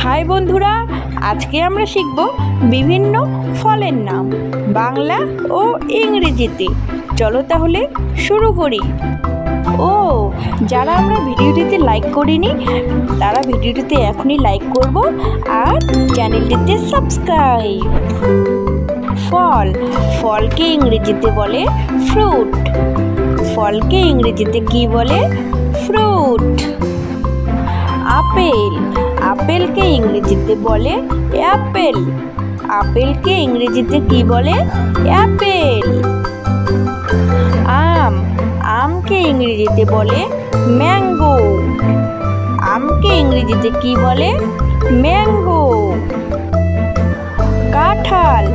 High বন্ধুরা, আজকে আমরা শিখব বিভিন্ন ফলের নাম বাংলা ও ইংরেজিতে। চলো তাহলে শুরু করি। যারা আমরা ভিডিওটিতে লাইক করিনি তারা ভিডিওটিতে এখনই লাইক করব আর চ্যানেলটিতে সাবস্ক্রাইব। ফল, ফলকে ইংরেজিতে বলে ফ্রুট। ফলকে ইংরেজিতে কি বলে? ফ্রুট। আপেল, আপেলকে ইংরেজিতে বলে অ্যাপেল। আপেলকে ইংরেজিতে কি বলে? অ্যাপেল। আম, আমকে ইংরেজিতে বলে ম্যাঙ্গো। আমকে ইংরেজিতে কি বলে? ম্যাঙ্গো। কাঁঠাল,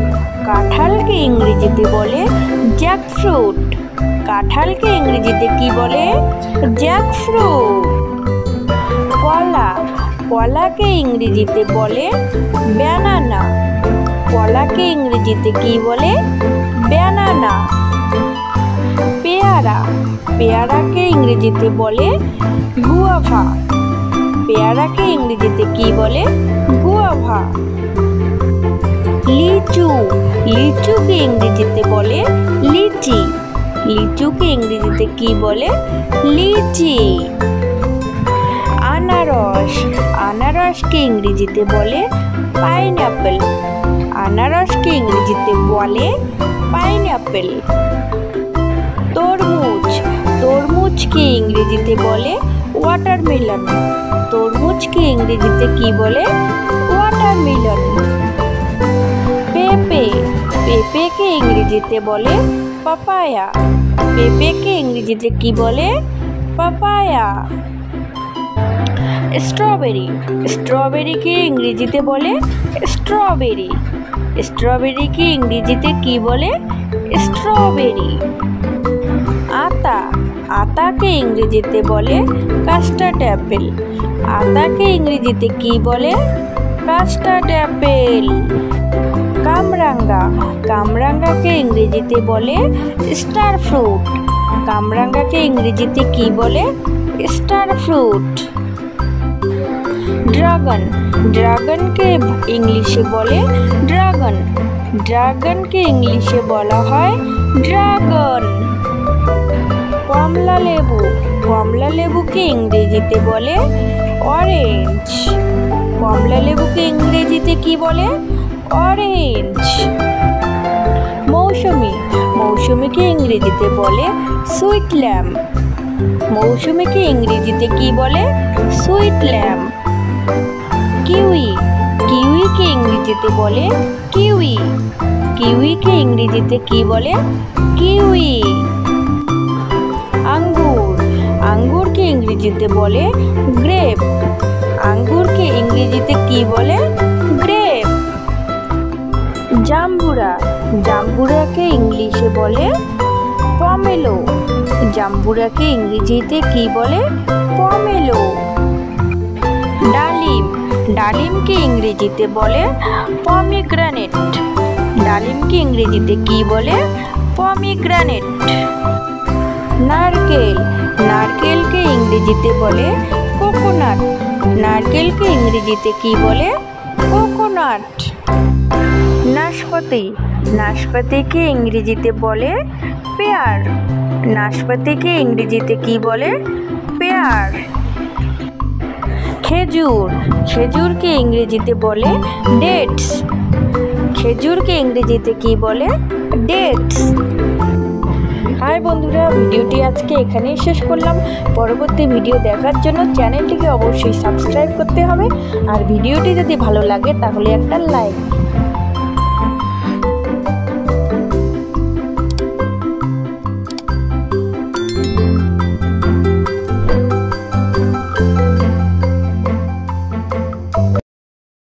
কাঁঠালকে ইংরেজিতে বলে জ্যাকফ্রুট। কাঁঠালকে ইংরেজিতে কি বলে? জ্যাকফ্রুট। কলা, কলাকে ইংরেজিতে বলে ব্যানানা। কলাকে ইংরেজিতে কি বলে? ব্যানানা। পেয়ারা, পেয়ারাকে ইংরেজিতে বলে গুয়াভা। পেয়ারাকে ইংরেজিতে কি বলে? গুয়াভা। লিচু, লিচুকে ইংরেজিতে বলে লিচি। লিচুকে ইংরেজিতে কি বলে? লিচি। আনারস, আনারসকে ইংরেজিতে বলে পাইনঅ্যাপেল। আনারসকে ইংরেজিতে বলে পাইনঅ্যাপেল। তরমুজ, তরমুজকে ইংরেজিতে বলে ওয়াটারমেলন। তরমুজকে ইংরেজিতে কি বলে? ওয়াটারমেলন। পেঁপে, পেঁপেকে ইংরেজিতে বলে পাপায়া। পেঁপেকে ইংরেজিতে কি বলে? পাপায়া। স্ট্রবেরি, স্ট্রবেরিকে ইংরেজিতে বলে স্ট্রবেরি। স্ট্রবেরিকে ইংরেজিতে কি বলে? স্ট্রবেরি। আতা, আতাকে ইংরেজিতে বলে কাস্টার্ড অ্যাপেল। আতাকে ইংরেজিতে কি বলে? Custard apple. কামরাঙ্গা, কামরাঙ্গাকে ইংরেজিতে বলে স্টার ফ্রুট। কামরাঙ্গাকে ইংরেজিতে কি বলে? Star fruit. ড্রাগন, ড্রাগনকে ইংলিশে বলে ড্রাগন। ড্রাগনকে ইংলিশে বলা হয় ড্রাগন। কমলা লেবু, কমলা লেবুকে ইংরেজিতে বলে অরেঞ্জ। কমলা লেবুকে ইংরেজিতে কি বলে? অরেঞ্জ। মৌসুমী, মৌসুমীকে ইংরেজিতে বলে সুইট ল্যাম্প। মৌসুমীকে ইংরেজিতে কি বলে? Sweet lamp. কিউই, কিউইকে ইংরেজিতে বলে কিউই। কিউইকে ইংরেজিতে কি বলে? কিউই। আঙ্গুর, আঙ্গুরকে ইংরেজিতে বলে গ্রেপ। আঙ্গুরকে ইংরেজিতে কি বলে? গ্রেপ। জাম্বুরা, জাম্বুরাকে ইংলিশে বলে পমেলো। জাম্বুরাকে ইংরেজিতে কি বলে? পমেলো। ডালিম, ডালিমকে ইংরেজিতে বলে পমিগ্রানেট। ডালিমকে ইংরেজিতে কি বলে? পমিগ্রানেট। নারকেল, নারকেলকে ইংরেজিতে বলে কোকোনাট। নারকেলকে ইংরেজিতে কি বলে? কোকোনাট। নাশপাতি, নাশপাতিকে ইংরেজিতে বলে পেয়ার। নাশপাতিকে ইংরেজিতে কি বলে? পেয়ার। খেজুর, খেজুরকে ইংরেজিতে বলে ডেটস। খেজুরকে ইংরেজিতে কি বলে? ডেটস। হাই বন্ধুরা, ভিডিওটি আজকে এখানেই শেষ করলাম। পরবর্তী ভিডিও দেখার জন্য চ্যানেলটিকে অবশ্যই সাবস্ক্রাইব করতে হবে। আর ভিডিওটি যদি ভালো লাগে তাহলে একটা লাইক।